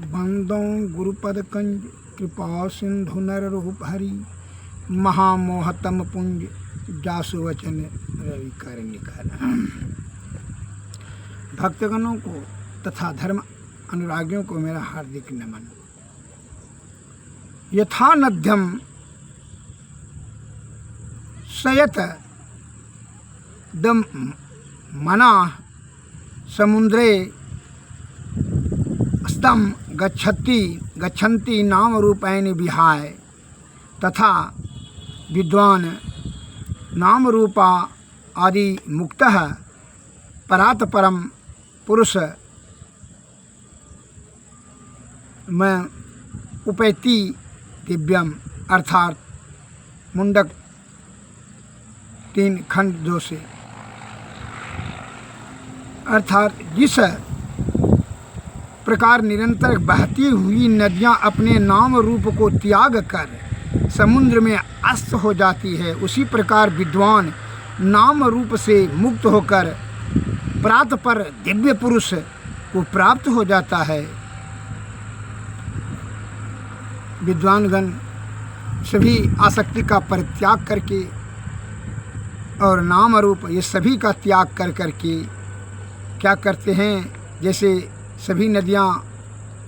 बंदों गुरुपद कंज कृपा सिंधु नर रूप हरि महामोहतम पुंज जासु वचन रवि कर निखर। भक्तगणों को तथा धर्म अनुरागियों को मेरा हार्दिक नमन। यथा नद्यम सयत दम मना समुद्रे स्तम गच्छन्ति नाम रूपैन विहाय तथा विद्वान नाम रूपा आदि मुक्तः परात परम पुरुष में उपैति दिव्यम अर्थात मुंडक 3 खंड 2 से अर्थात जिस प्रकार निरंतर बहती हुई नदियां अपने नाम रूप को त्याग कर समुद्र में अस्त हो जाती है, उसी प्रकार विद्वान नाम रूप से मुक्त होकर प्रात पर दिव्य पुरुष को प्राप्त हो जाता है। विद्वानगण सभी आसक्ति का परित्याग करके और नाम रूप ये सभी का त्याग कर करके क्या करते हैं, जैसे सभी नदियाँ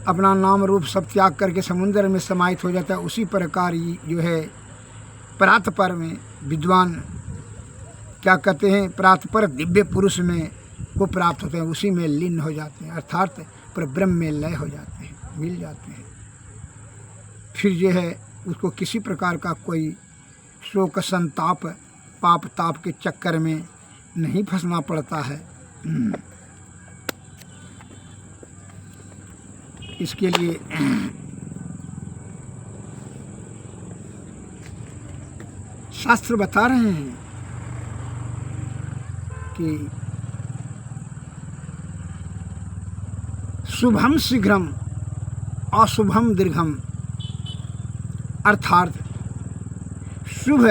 अपना नाम रूप सब त्याग करके समुद्र में समाहित हो जाता है, उसी प्रकार जो है प्रात पर में विद्वान क्या कहते हैं, प्रात पर दिव्य पुरुष में को प्राप्त होते हैं, उसी में लीन हो जाते हैं, अर्थात पर ब्रह्म में लय हो जाते हैं, मिल जाते हैं। फिर जो है उसको किसी प्रकार का कोई शोक संताप पाप ताप के चक्कर में नहीं फंसना पड़ता है। इसके लिए शास्त्र बता रहे हैं कि शुभम शीघ्रम अशुभम दीर्घम, अर्थात शुभ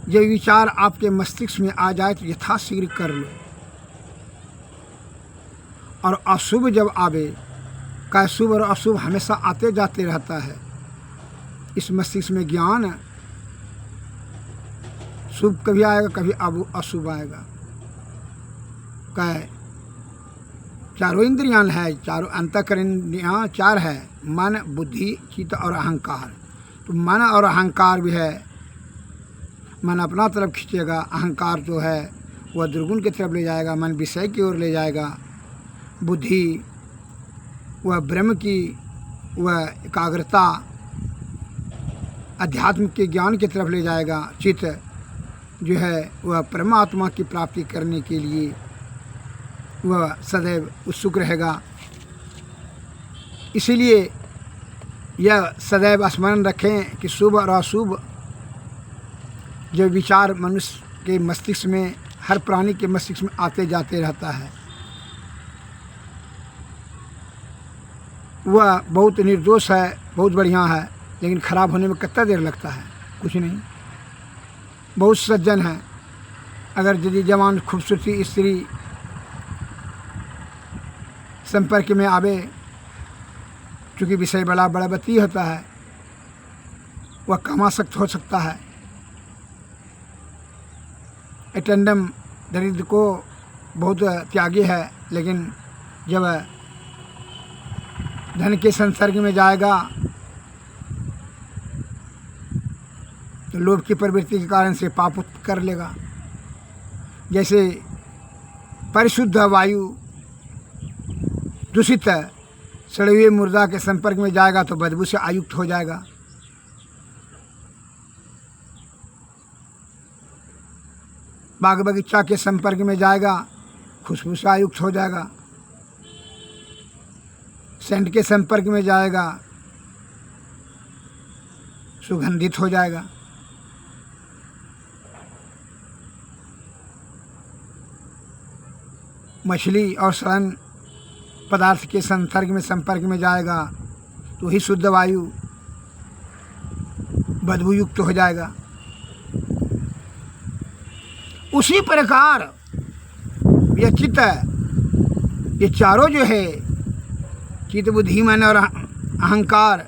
जो विचार आपके मस्तिष्क में आ जाए तो यथाशीघ्र कर लो, और अशुभ जब आवे, का शुभ और अशुभ हमेशा आते जाते रहता है। इस मस्तिष्क में ज्ञान शुभ कभी आएगा, कभी अशुभ आएगा। क्या चारों इंद्रियां है, चारों अंतःकरण इंद्रियां 4 है, मन बुद्धि चित्त और अहंकार। तो मन और अहंकार भी है, मन अपना तरफ खींचेगा, अहंकार जो है वह दुर्गुण की तरफ ले जाएगा, मन विषय की ओर ले जाएगा, बुद्धि वह ब्रह्म की वह एकाग्रता अध्यात्म के ज्ञान की तरफ ले जाएगा, चित्त जो है वह परमात्मा की प्राप्ति करने के लिए वह सदैव उत्सुक रहेगा। इसीलिए यह सदैव स्मरण रखें कि शुभ और अशुभ जो विचार मनुष्य के मस्तिष्क में, हर प्राणी के मस्तिष्क में आते जाते रहता है, वह बहुत निर्दोष है, बहुत बढ़िया है, लेकिन खराब होने में कितना देर लगता है, कुछ नहीं। बहुत सज्जन है, अगर यदि जवान खूबसूरती स्त्री संपर्क में आवे, चूँकि विषय बड़ा बड़ावती होता है, वह कामासक्त हो सकता है। अटेंडम दरिद्र को बहुत त्यागी है, लेकिन जब धन के संसर्ग में जाएगा तो लोभ की प्रवृत्ति के कारण से पाप कर लेगा। जैसे परिशुद्ध वायु दूषित सड़े हुए मुर्दा के संपर्क में जाएगा तो बदबू से आयुक्त हो जाएगा। बाग बगीचा के संपर्क में जाएगा, खुशबू से आयुक्त हो जाएगा। सेंट के संपर्क में जाएगा, सुगंधित हो जाएगा। मछली और सड़न पदार्थ के संपर्क में जाएगा तो ही शुद्ध वायु बदबू युक्त हो जाएगा। उसी प्रकार ये चित्त, ये चारों जो है चित्त बुद्धि मन और अहंकार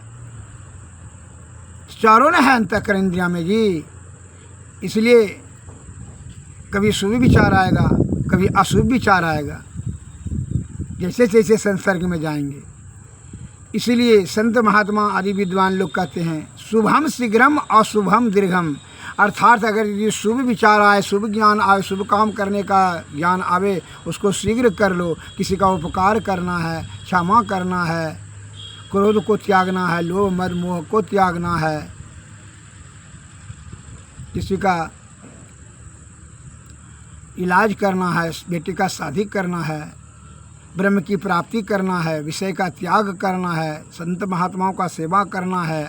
चारों ने है अंतःकरण इंद्रिया में जी। इसलिए कभी शुभ विचार आएगा, कभी अशुभ विचार आएगा, जैसे जैसे संसर्ग में जाएंगे। इसीलिए संत महात्मा आदि विद्वान लोग कहते हैं शुभम शीघ्रम अशुभम दीर्घम। अर्थात अगर ये शुभ विचार आए, शुभ ज्ञान आए, शुभ काम करने का ज्ञान आवे, उसको शीघ्र कर लो। किसी का उपकार करना है, क्षमा करना है, क्रोध को त्यागना है, लोभ मद मोह को त्यागना है, किसी का इलाज करना है, बेटी का शादी करना है, ब्रह्म की प्राप्ति करना है, विषय का त्याग करना है, संत महात्माओं का सेवा करना है,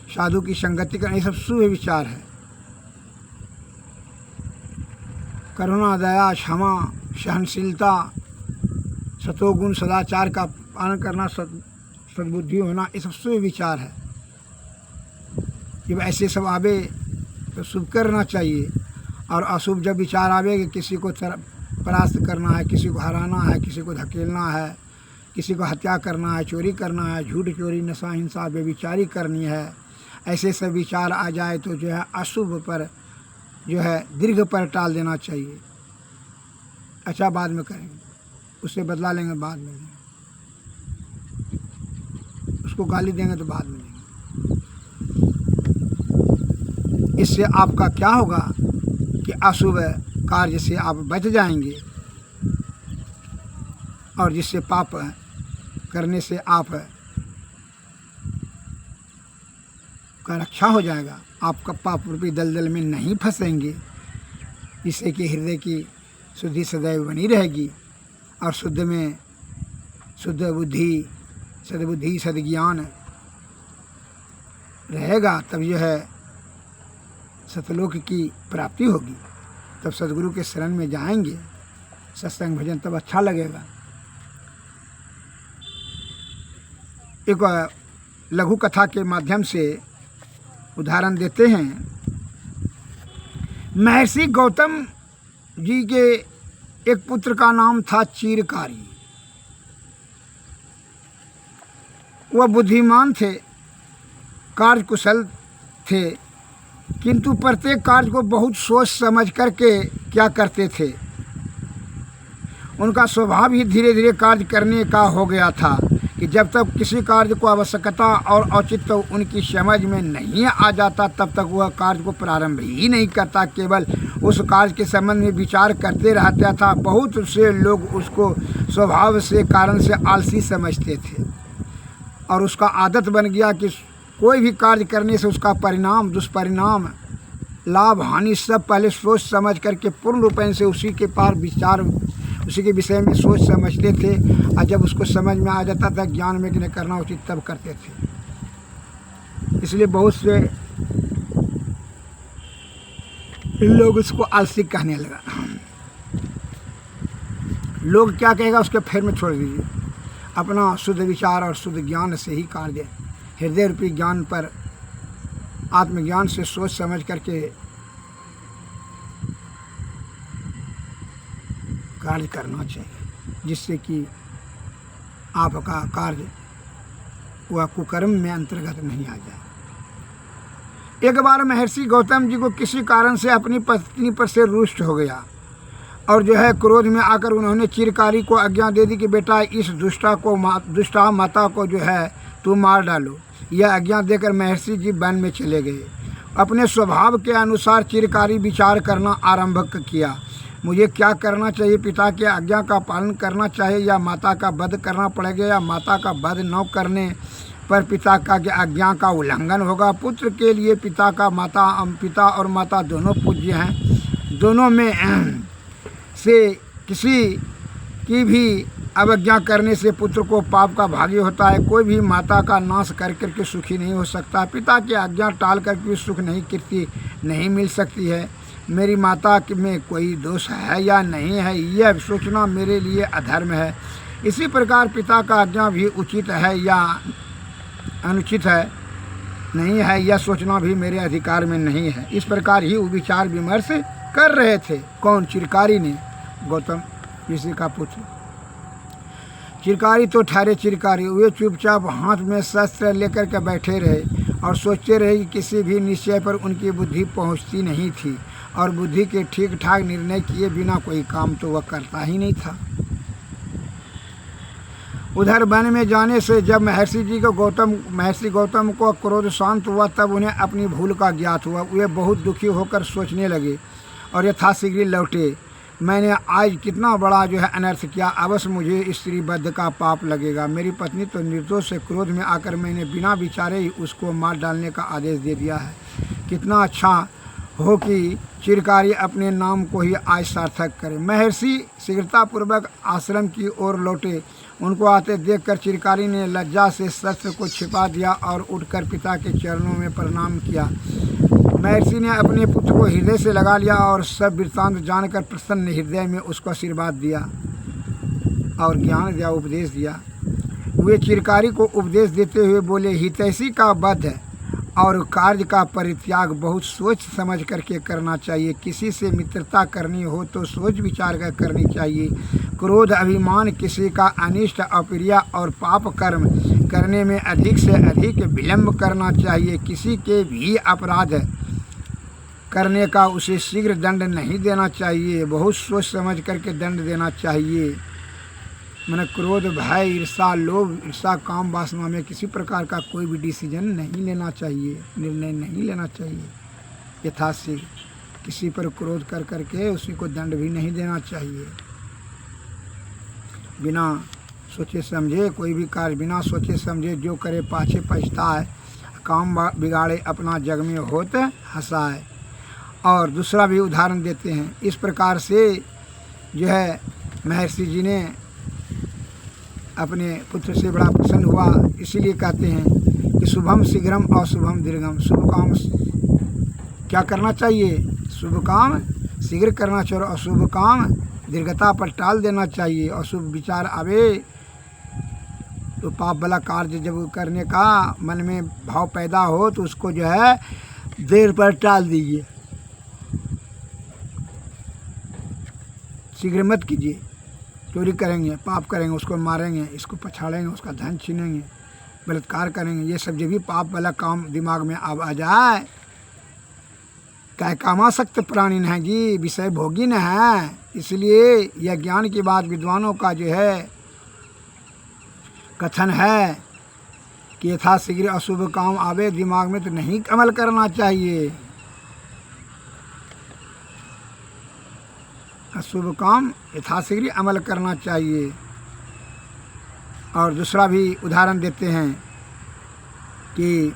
साधु की संगति करना, ये सब शुभ विचार है। करुणा, दया, क्षमा, सहनशीलता, सतोगुण, सदाचार का पालन करना, सद्बुद्धि होना, ये सब शुभ विचार है। जब ऐसे सब आवे तो शुभ करना चाहिए, और अशुभ जब विचार आवे कि किसी को परास्त करना है, किसी को हराना है, किसी को धकेलना है, किसी को हत्या करना है, चोरी करना है, झूठ चोरी, नशा हिंसा बेविचारी करनी है, ऐसे सब विचार आ जाए तो जो है अशुभ पर जो है दीर्घ पर टाल देना चाहिए। अच्छा बाद में करेंगे, उससे बदला लेंगे बाद में, उसको गाली देंगे तो बाद में देंगे। इससे आपका क्या होगा कि अशुभ कार्य से आप बच जाएंगे, और जिससे पाप करने से आप का रक्षा हो जाएगा। आपका पाप रूपी दलदल में नहीं फंसेंगे, जिससे कि हृदय की शुद्धि सदैव बनी रहेगी, और शुद्ध में शुद्ध बुद्धि, सद्बुद्धि, सद्ज्ञान रहेगा। तब जो है सतलोक की प्राप्ति होगी। तब सदगुरु के शरण में जाएंगे, सत्संग भजन तब अच्छा लगेगा। एक लघु कथा के माध्यम से उदाहरण देते हैं। महर्षि गौतम जी के एक पुत्र का नाम था चिरकारी। वह बुद्धिमान थे, कार्यकुशल थे, किंतु प्रत्येक कार्य को बहुत सोच समझ करके क्या करते थे। उनका स्वभाव ही धीरे धीरे कार्य करने का हो गया था कि जब तक किसी कार्य को आवश्यकता और औचित्य उनकी समझ में नहीं आ जाता, तब तक वह कार्य को प्रारंभ ही नहीं करता, केवल उस कार्य के संबंध में विचार करते रहता था। बहुत से लोग उसको स्वभाव से, कारण से आलसी समझते थे, और उसका आदत बन गया कि कोई भी कार्य करने से उसका परिणाम, दुष्परिणाम, लाभ हानि सब पहले सोच समझ करके पूर्ण रूपेण से उसी के पार विचार, उसी के विषय में सोच समझते थे, और जब उसको समझ में आ जाता था ज्ञान में कि करना उचित तब करते थे। इसलिए बहुत से लोग उसको आलसी कहने लगा। लोग क्या कहेगा उसके फेर में छोड़ दीजिए, अपना शुद्ध विचार और शुद्ध ज्ञान से ही कार्य, हृदय रूपी ज्ञान पर, आत्मज्ञान से सोच समझ करके कार्य करना चाहिए, जिससे कि आपका कार्य वह कुकर्म में अंतर्गत नहीं आ जाए। एक बार महर्षि गौतम जी को किसी कारण से अपनी पत्नी पर से रुष्ट हो गया, और जो है क्रोध में आकर उन्होंने चिरकारी को आज्ञा दे दी कि बेटा इस दुष्टा माता को जो है तू मार डालो। यह आज्ञा देकर महर्षि जी वन में चले गए। अपने स्वभाव के अनुसार चिरकारी विचार करना आरंभ किया। मुझे क्या करना चाहिए, पिता के आज्ञा का पालन करना चाहिए या माता का वध करना पड़ेगा, या माता का वध न करने पर पिता का आज्ञा का उल्लंघन होगा। पुत्र के लिए पिता और माता दोनों पूज्य हैं। दोनों में से किसी की भी अवज्ञा करने से पुत्र को पाप का भागी होता है। कोई भी माता का नाश कर करके सुखी नहीं हो सकता। पिता की आज्ञा टाल करके सुख नहीं, कीर्ति नहीं मिल सकती है। मेरी माता में कोई दोष है या नहीं है, यह सोचना मेरे लिए अधर्म है। इसी प्रकार पिता का आज्ञा भी उचित है या अनुचित है, नहीं है, यह सोचना भी मेरे अधिकार में नहीं है। इस प्रकार ही वो विचार विमर्श कर रहे थे। कौन? चिरकारी ने, गौतम ऋषि का पुत्र। चिरकारी तो ठहरे चिरकारी, वे चुपचाप हाथ में शस्त्र लेकर के बैठे रहे और सोचते रहे कि किसी भी निश्चय पर उनकी बुद्धि पहुंचती नहीं थी और बुद्धि के ठीक ठाक निर्णय किए बिना कोई काम तो वह करता ही नहीं था। उधर वन में जाने से जब महर्षि गौतम को क्रोध शांत हुआ तब उन्हें अपनी भूल का ज्ञात हुआ। वे बहुत दुखी होकर सोचने लगे और यथाशीघ्र लौटे। मैंने आज कितना बड़ा अनर्थ किया, अवश्य मुझे स्त्री बद्ध का पाप लगेगा। मेरी पत्नी तो निर्दोष से क्रोध में आकर मैंने बिना विचारे ही उसको मार डालने का आदेश दे दिया है। कितना अच्छा हो कि चिरकारी अपने नाम को ही आज सार्थक करे। महर्षि शीघ्रतापूर्वक आश्रम की ओर लौटे। उनको आते देखकर चिरकारी ने लज्जा से शस्त्र को छिपा दिया और उठकर पिता के चरणों में प्रणाम किया। महर्षि ने अपने पुत्र को हृदय से लगा लिया और सब वृत्तांत जानकर प्रसन्न हृदय में उसको आशीर्वाद दिया और ज्ञान दिया, उपदेश दिया। वे चिरकारी को उपदेश देते हुए बोले, हितैषी का वध और कार्य का परित्याग बहुत सोच समझ करके करना चाहिए। किसी से मित्रता करनी हो तो सोच विचार कर करनी चाहिए। क्रोध, अभिमान, किसी का अनिष्ट, अप्रिय और पाप कर्म करने में अधिक से अधिक विलंब करना चाहिए। किसी के भी अपराध करने का उसे शीघ्र दंड नहीं देना चाहिए, बहुत सोच समझ करके दंड देना चाहिए। मैंने क्रोध, भय, ईर्षा, लोभ, ईर्षा, काम, वासना में किसी प्रकार का कोई भी डिसीजन नहीं लेना चाहिए, निर्णय नहीं लेना चाहिए। यथाशीघ्र किसी पर क्रोध कर करके उसी को दंड भी नहीं देना चाहिए। बिना सोचे समझे कोई भी कार्य बिना सोचे समझे जो करे पाछे पछताए, काम बिगाड़े अपना जग में होत हंसाए। और दूसरा भी उदाहरण देते हैं। इस प्रकार से महर्षि जी ने अपने पुत्र से बड़ा प्रसन्न हुआ। इसीलिए कहते हैं कि शुभम शीघ्रम और शुभम दीर्घम। शुभ काम क्या करना चाहिए? शुभ काम शीघ्र करना चाहिए और शुभ काम दीर्घता पर टाल देना चाहिए। और शुभ विचार आवे तो पाप वाला कार्य जब करने का मन में भाव पैदा हो तो उसको देर पर टाल दीजिए, शीघ्र मत कीजिए। चोरी करेंगे, पाप करेंगे, उसको मारेंगे, इसको पछाड़ेंगे, उसका धन छीनेंगे, बलात्कार करेंगे, ये सब जब भी पाप वाला काम दिमाग में आ जाए, क्या कामासक्त प्राणी न है जी, विषय भोगी न है। इसलिए यह ज्ञान की बात विद्वानों का कथन है कि यथाशीघ्र अशुभ काम आवे दिमाग में तो नहीं अमल करना चाहिए। अशुभ काम यथाशीघ्र अमल करना चाहिए। और दूसरा भी उदाहरण देते हैं कि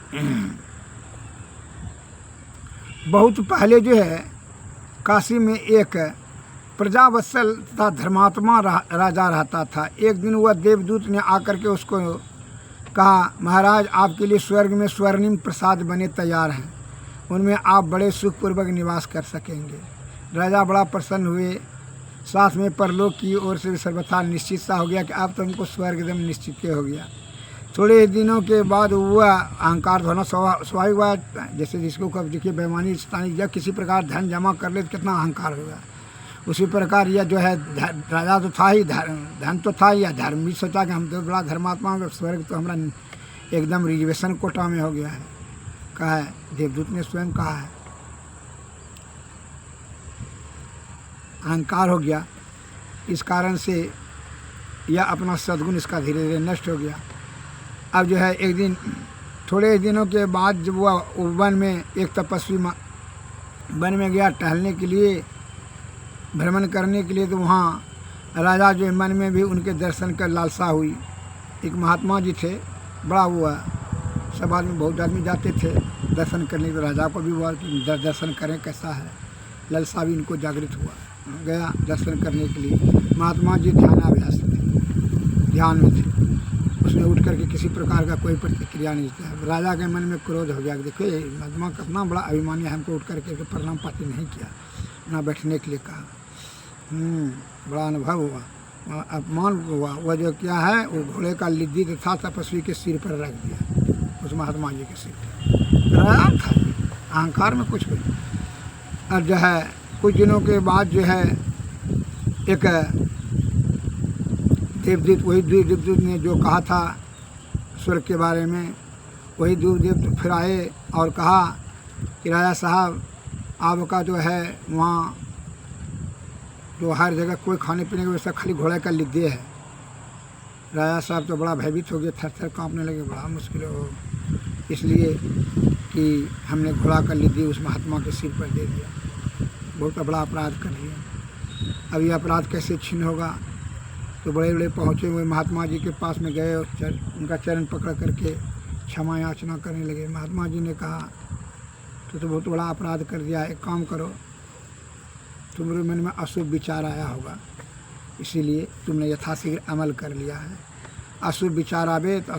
बहुत पहले काशी में एक प्रजावत्सल तथा धर्मात्मा राजा रहता था। एक दिन वह देवदूत ने आकर के उसको कहा, महाराज आपके लिए स्वर्ग में स्वर्णिम प्रसाद बने तैयार हैं, उनमें आप बड़े सुखपूर्वक निवास कर सकेंगे। राजा बड़ा प्रसन्न हुए। साथ में परलोक की ओर से सर्वथा निश्चित सा हो गया कि अब तो हमको स्वर्ग एकदम निश्चित हो गया। थोड़े दिनों के बाद वह अहंकार होना स्वाभाविक हुआ। जैसे जिसको कब देखिए बेईमानी स्थानीय जब किसी प्रकार धन जमा कर ले तो कितना अहंकार होगा, उसी प्रकार यह राजा तो था ही, धन तो था, या धर्म भी सोचा कि हम तो बड़ा धर्मात्मा हो, स्वर्ग तो हमारा एकदम रिजर्वेशन कोटा में हो गया है। कहा है देवदूत ने स्वयं कहा है। अहंकार हो गया, इस कारण से यह अपना सद्गुण इसका धीरे धीरे नष्ट हो गया। अब एक दिन थोड़े दिनों के बाद जब वह वन में एक तपस्वी वन में गया टहलने के लिए, भ्रमण करने के लिए, तो वहाँ राजा मन में भी उनके दर्शन कर लालसा हुई। एक महात्मा जी थे, बड़ा हुआ, सब आदमी बहुत आदमी जाते थे दर्शन करने, तो राजा को भी हुआ कि दर्शन करें कैसा है, लालसा भी इनको जागृत हुआ। गया दर्शन करने के लिए। महात्मा जी ध्यानाभ्यास थे, ध्यान में थे। उसने उठ करके किसी प्रकार का कोई प्रतिक्रिया नहीं था। राजा के मन में क्रोध हो गया कि देखो ये महात्मा कितना बड़ा अभिमानी है, हमको उठ करके प्रणाम पाती नहीं किया, ना बैठने के लिए कहा। बड़ा अनुभव हुआ, अपमान हुआ। वह क्या है, वो घोड़े का लिद्दी था तपस्वी के सिर पर रख दिया, उस महात्मा जी के सिर पर। राजा था, अहंकार में कुछ भी। और कुछ दिनों के बाद एक देवदूत, वही देवदूत ने जो कहा था स्वर्ग के बारे में, वही देवदूत फिर आए और कहा कि राजा साहब आपका जो है वहाँ जो हर जगह कोई खाने पीने की व्यवस्था, खाली घोड़े का लिद्दे है। राजा साहब तो बड़ा भयभीत हो गए, थर थर काँपने लगे, बड़ा मुश्किल हो, इसलिए कि हमने घोड़ा का लिद्दी उस महात्मा के सिर पर दे दिया, बहुत बड़ा अपराध कर दिया। अब ये अपराध कैसे छीन होगा? तो बड़े बड़े पहुँचे हुए महात्मा जी के पास में गए और उनका चरण पकड़ करके क्षमा याचना करने लगे। महात्मा जी ने कहा तो बहुत बड़ा अपराध कर दिया, एक काम करो, तुम्हारे मन में अशुभ विचार आया होगा, इसीलिए तुमने यथाशीघ्र अमल कर लिया है। अशुभ विचार आवे तो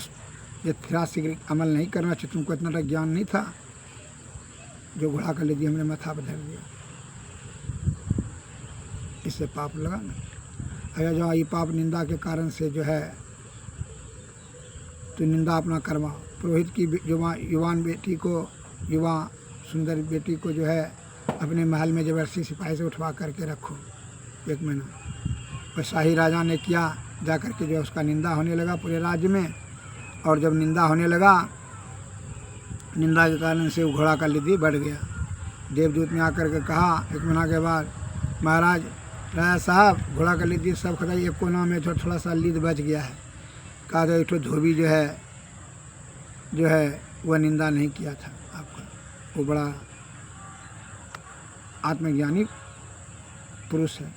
यथाशीघ्र अमल नहीं करना चाहिए। तुमको इतना ज्ञान नहीं था, जो घोड़ा कर लीजिए हमने माथा पर धर दिया, इससे पाप लगा ना। अगर जो ये पाप निंदा के कारण से जो है तो निंदा अपना कर्मा। पुरोहित की युवान बेटी को, युवा सुंदर बेटी को जो है अपने महल में जबरदस्ती सिपाही से उठवा करके रखो 1 महीना। और शाही राजा ने किया, जा कर के जो है उसका निंदा होने लगा पूरे राज्य में। और जब निंदा होने लगा, निंदा के कारण से वो घोड़ा का लिद्दी बढ़ गया। देवदूत ने आकर के कहा 1 महीना के बाद, महाराज राजा साहब घोड़ा का लिद्दी सब खत्म, एक कोना में थोड़ा सा लिद बच गया है। कहा तो एक धोबी जो है वह निंदा नहीं किया था आपका, वो बड़ा आत्मज्ञानी पुरुष है,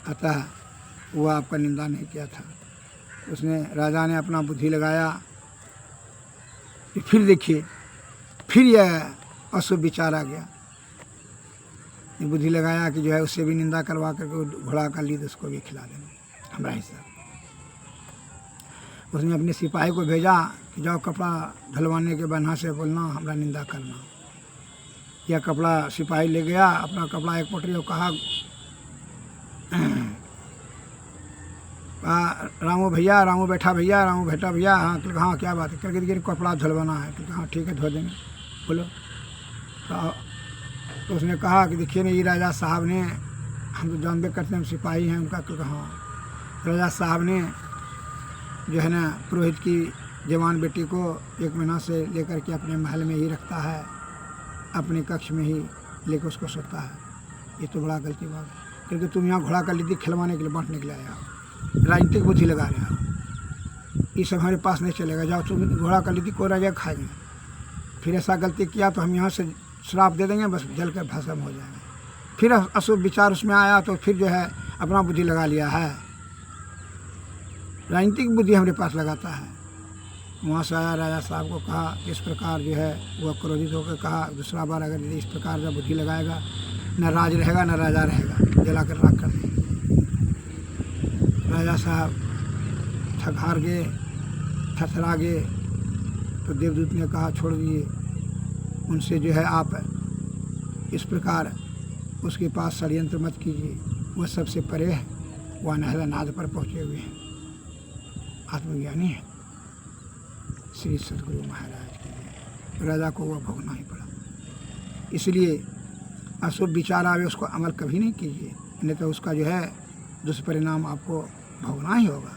अतः वह आपका निंदा नहीं किया था। उसने, राजा ने अपना बुद्धि लगाया कि फिर देखिए, फिर यह अशुभ विचार आ गया। ये बुद्धि लगाया कि जो है उससे भी निंदा करवा करके घोड़ा का लीद उसको भी खिला देना हमारा हिस्सा। उसने अपने सिपाही को भेजा कि जाओ कपड़ा धलवाने के बन्हा से बोलना हमारा निंदा करना। यह कपड़ा सिपाही ले गया, अपना कपड़ा एक पोटरी, और कहा रामू भैया, रामू बैठा भैया, रामू बैठा भैया। हाँ हाँ क्या बात है? करके देखिए कपड़ा धुलवाना है। क्योंकि हाँ ठीक है धो देंगे, बोलो। तो उसने कहा कि देखिए ना ये राजा साहब ने, हम तो जानते करते हैं हम सिपाही हैं उनका। क्योंकि हाँ राजा साहब ने जो है ना पुरोहित की जवान बेटी को 1 महीना से लेकर के अपने महल में ही रखता है, अपने कक्ष में ही लेकर उसको सोता है। ये तो बड़ा गलती बात है, क्योंकि तुम यहाँ घोड़ा का लिद्दी खिलवाने के लिए, बांटने के लिए आया हो, राजनीतिक बुद्धि लगा रहे हो। ये सब हमारे पास नहीं चलेगा, जाओ तुम घोड़ा का लिद्दी को राजा खाएंगे। फिर ऐसा गलती किया तो हम यहाँ से श्राप दे देंगे, बस जल कर भस्म हो जाएंगे। फिर अशुभ विचार उसमें आया तो फिर जो है अपना बुद्धि लगा लिया है, राजनीतिक बुद्धि हमारे पास लगाता है। वहाँ से आया, राजा साहब को कहा इस प्रकार जो है, वह क्रोधित होकर कहा दूसरा बार अगर इस प्रकार का बुद्धि लगाएगा न राज रहेगा न राजा रहेगा, जलाकर राख कर देंगे। राजा साहब थक गए, थरथरा गए। तो देवदूत ने कहा छोड़ दिए उनसे, जो है आप इस प्रकार उसके पास षड्यंत्र मत कीजिए, वह सबसे परे है, वह अनाद पर पहुँचे हुए हैं, आत्मज्ञानी है। श्री सद्गुरु महाराज के राजा को वह भोगना ही पड़ा। इसलिए अशुभ विचार आवे उसको अमल कभी नहीं कीजिए, नहीं तो उसका जो है दुष्परिणाम आपको भोगना ही होगा।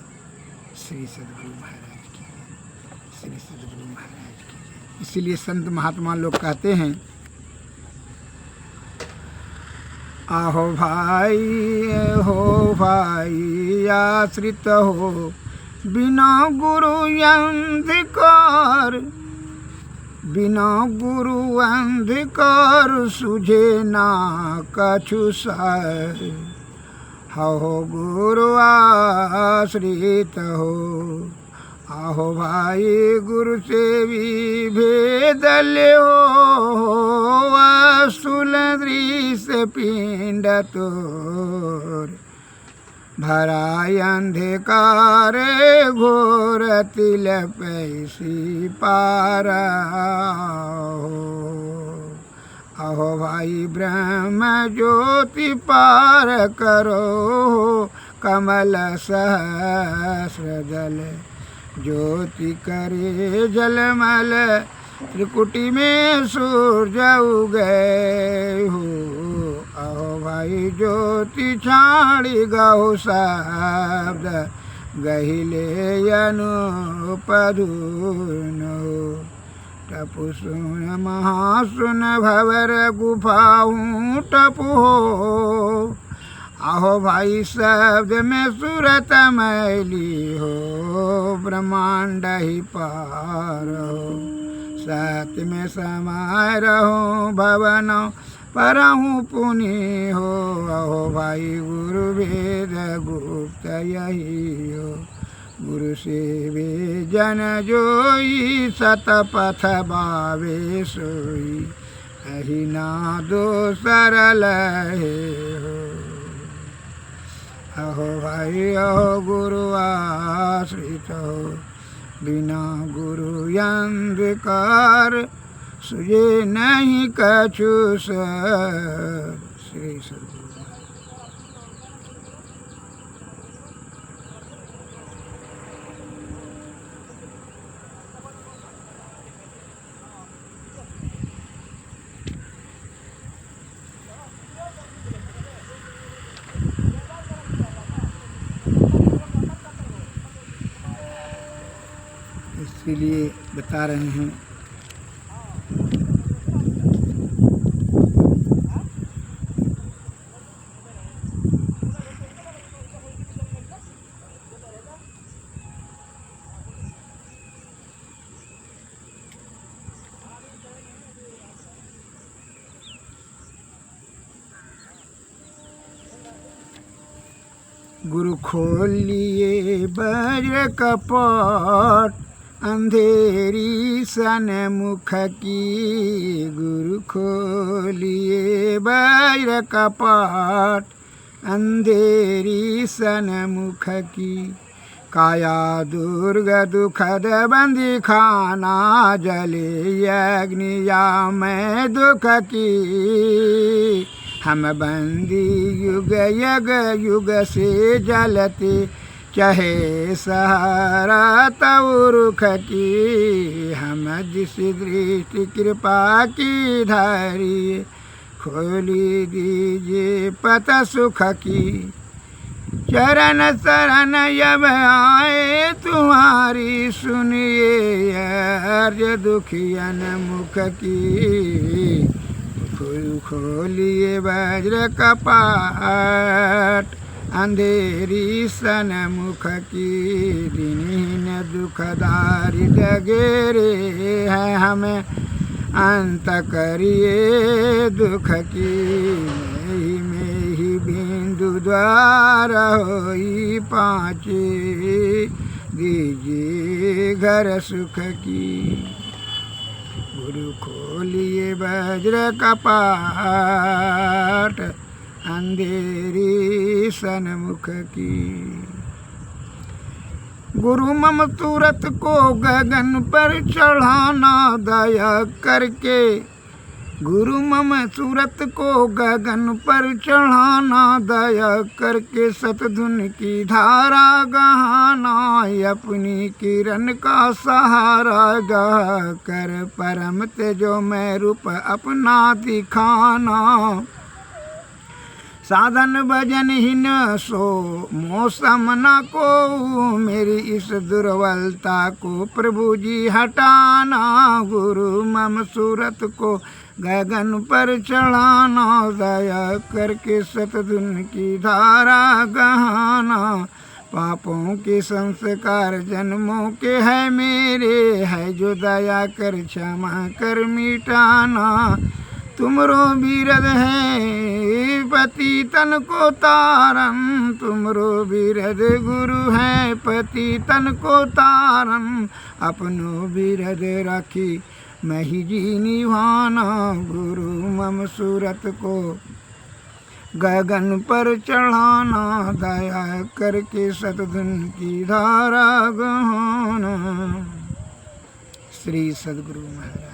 श्री सद्गुरु महाराज की, श्री सद्गुरु महाराज की। इसीलिए संत महात्मा लोग कहते हैं, आहो भाई आश्रित हो बिना गुरु अंधकार, बिना गुरु अंधकार सुझे ना कछु सार। हो गुरु आश्रित हो, आहो भाई गुरु से भी भेद ले हो, स्थूल दृश्य पिंड तोर भरा अंधकार घोर तिल पैसी पारा हो। आहो भाई ब्रह्म ज्योति पार करो, कमल सहस्र जल ज्योति करे जलमल, त्रिकुटी में सूर्य उगए हो। आओ भाई ज्योति छाड़ी गाओ शब्द गहिले अनुपधून हो। टपु सुन महासुन भवर गुफाऊं टपु हो। आहो भाई शब्द में सूरत मैली हो, ब्रह्मांड ही पार हो। सत्य में समाय रहो भवनों परहूँ पुनि हो। अहो भाई गुरु वेद गुप्त यही हो। गुरु सेवे जन जोई, सतपथ बावे सोई। अहि ना दो सरल है हो। अहो भाई अहो गुरु आश्रित हो, बिना गुरु अंधकार सुझे नहीं कछु सर। श्री सद्गुरु। इसीलिए बता रहे हैं गुरु खोलिए वज्र कपट, अंधेरी सन्मुख की। गुरु खोलिए वज्र कपट, अंधेरी सन्मुख की। काया दुर्ग दुखद बंदी खाना, जले अग्निया में दुख की। हम बंदी युग यग युग से जलते, चाहे सहारा तव रुख की। हम जिस दृष्टि कृपा की धारी, खोली दीजिए पथ सुख की। चरण शरण जब आए तुम्हारी, सुनिए अर्ज दुखियन मुख की। खोलिए वज्र कपाट, अंधेरी सन्मुख की। दीन दुखदारी डगेरे हैं हमें, अंत करिए दुख की। में ही बिंदु द्वार होई पाँचे, दीजिए घर सुख की। गुरु खोलिए वज्र कपाट, अंधेरी सन्मुख की। गुरु मम सूरत को गगन पर चढ़ाना दया करके। गुरु मम सूरत को गगन पर चढ़ाना दया करके। सतधुन की धारा गहाना, अपनी किरण का सहारा गा कर। परम तेजो में रूप अपना दिखाना। साधन भजन ही न सो मौसम न को, मेरी इस दुर्बलता को प्रभु जी हटाना। गुरु मम सूरत को गगन पर चढ़ाना, दया करके सतधुन की धारा गहाना। पापों के संस्कार जन्मों के है मेरे, है जो दया कर क्षमा कर मिटाना। तुमरो बीरद है पति तन को तारन, तुमरो बीरद गुरु है पति तन को तारन। अपनो बीरद राखी मैं ही जी निभाना। गुरु मम सूरत को गगन पर चढ़ाना, दया करके सतधुन की धारा गहाना। श्री सद्गुरु महाराज।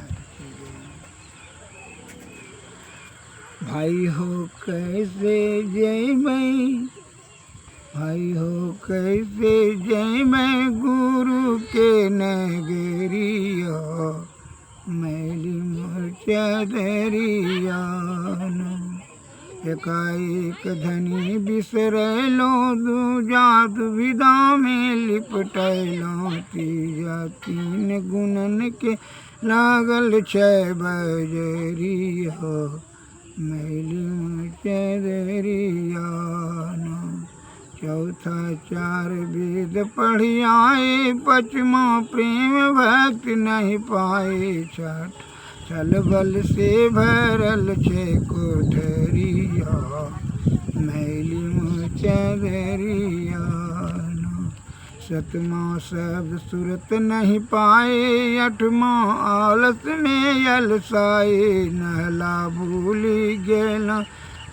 भाई हो कैसे जय मैं, भाई हो कैसे जय मैं गुरु के नगरिया। मैली मोर चदरिया एकाएक धनी बिसरैलो, दूजा दुविधा में लिपटैलो, तीजा तीन गुणन के लागल छय बजरिया, मैली चदरिया। चौथा चार वेद पढ़ियाए, पचमा प्रेम भक्ति नहीं पाए, छठ छल बल से भरल छे कोठरिया, मैली चदरिया। सतमा शब्द सुरत नहीं पाए, अठमा आलस में अलसाए, नहला भूली गेला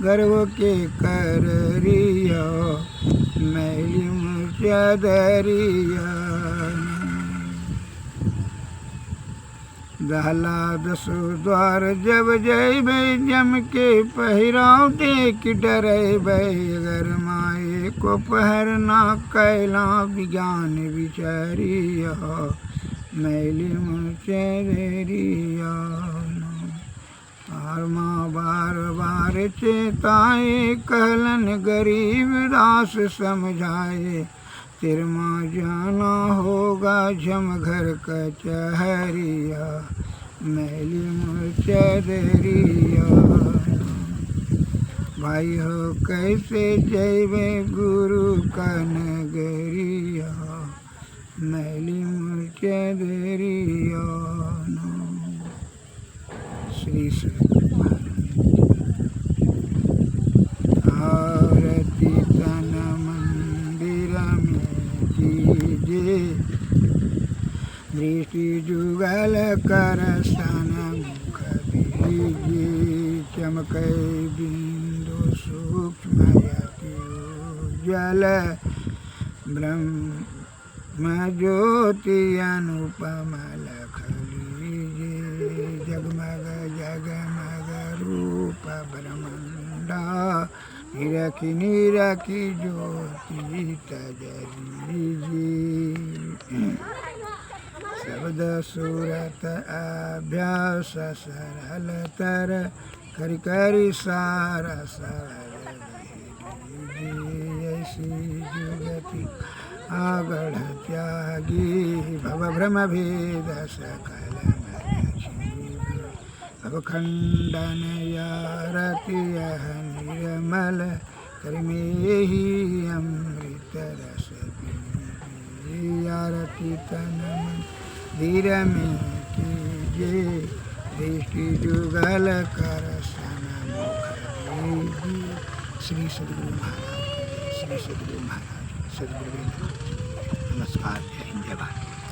गर्व के कररिया, मैली चदरिया। दहला दसो द्वार जब जैबै, जम के पहिराव देख डरैबै, अगर माए को पहरना कैला विज्ञान विचारिया, मैली चदरिया। माँ बार बार चेताए, कहलन गरीब दास समझाए, तिरमा जाना होगा झमघर कचहरिया, मैली चदरिया। भाई हो कैसे जैबे गुरु का नगरिया, मैली चदरिया। श्री आरती तन मंदिर में कीजे, दृष्टि जुगल कर सन मुख दीजे, चमकै बिंदु सूक्ष्म यति उज्ज्वल, ब्रह्म ज्योति अनुपम लख लीजे, जगमग जगमग रूप ब्रह्मांडा, निरखी निरखी ज्योति तजलीजे। शब्द सूरत अभ्यास सरलतर, करि करि सार सरल ऐसी जुगति आगढ़ त्यागी, भव भ्रम भेद सकल भव खंडन यारति यह निर्मल, करमेहि अमृत रस पीजे, आरती तन मंदिर में कीजे, दृष्टि जुगल कर सन मुख दीजे। श्री सद्गुरु महाराज, श्री सद्गुरु महाराज, सद्गुरु नमस्कार, जय हिंद, जय भारत।